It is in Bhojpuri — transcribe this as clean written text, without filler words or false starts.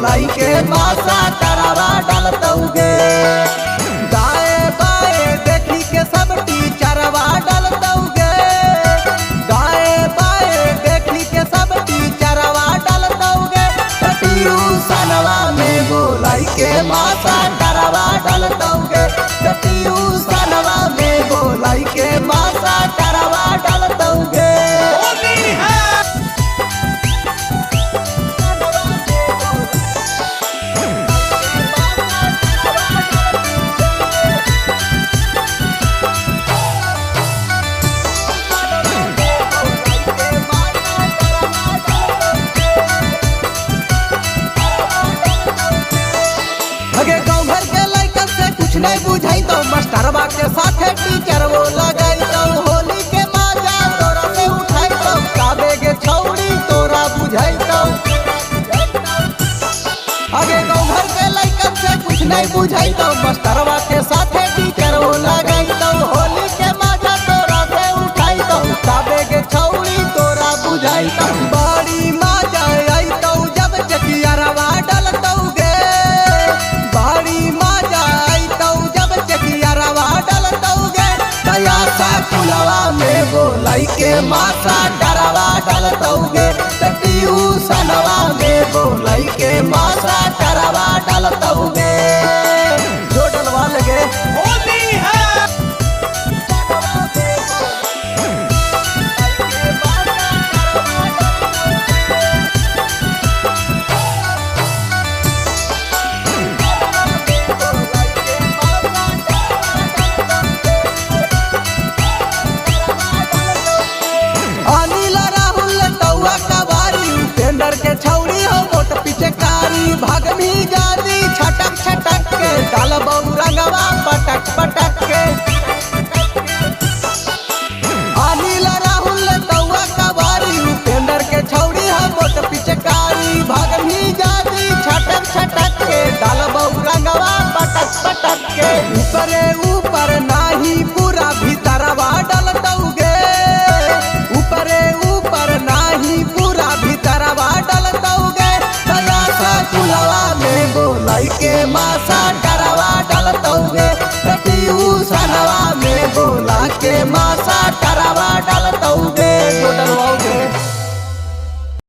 बोलाई के मासा डरावा डलतौगे। दाएं बाएं देखी के सब टीचरवा डलतौगे। दाएं बाएं देखी के सब टीचरवा डलतौगे। ट्यूशनवा में बोलाई के मासा डरावा डलतौगे। ट्यूशनवा में बोलाई के मासा डरावा डलतौगे। अगे गाँव घर के लइकन से कुछ नहीं बुझाई तो मास्टरवा के साथे टीचर वो लगाई तो होली के मजा तोरा से उठाई तो काबे के छौड़ी तोरा बुझाई तो। अगे गाँव घर के लइकन से कुछ नहीं बुझाई तो मास्टरवा के साथे टीचर वो लगाई तो होली के मजा तोरा से उठाई तो काबे के छौड़ी तोरा बुझाई तो। बड़ी मजा आई तो जब चकियारवा डलतौगे। बड़ी मजा आई तो जब चकियारवा डलतौगे। दया सा कुलवा में बोलाई के मासा डरावा डलतौगे। ट्यूशनवा में बोलाई के मासा डरावा डलतौगे। जो डलवा लगे होली है। अनिल राहुल तौआ कबारी उपेंद्र के छौड़ी हो मोट पिचकारी भाग भी जादी छटक छटक के डाल बहु रंगवा पटक पटक के। अनिल राहुल तौआ कबारी उपेंद्र के छौड़ी हो मोट पिचकारी भाग भी जादी छटक छटक के डाल बहु रंगवा पटक पटक के। ऊपरे ऊपर नाही पूरा भीतरवा डलतौगे। ऊपरे ऊपर नाही पूरा भीतरवा डलतौगे। दया सा कुलवा में बोलाई के मासा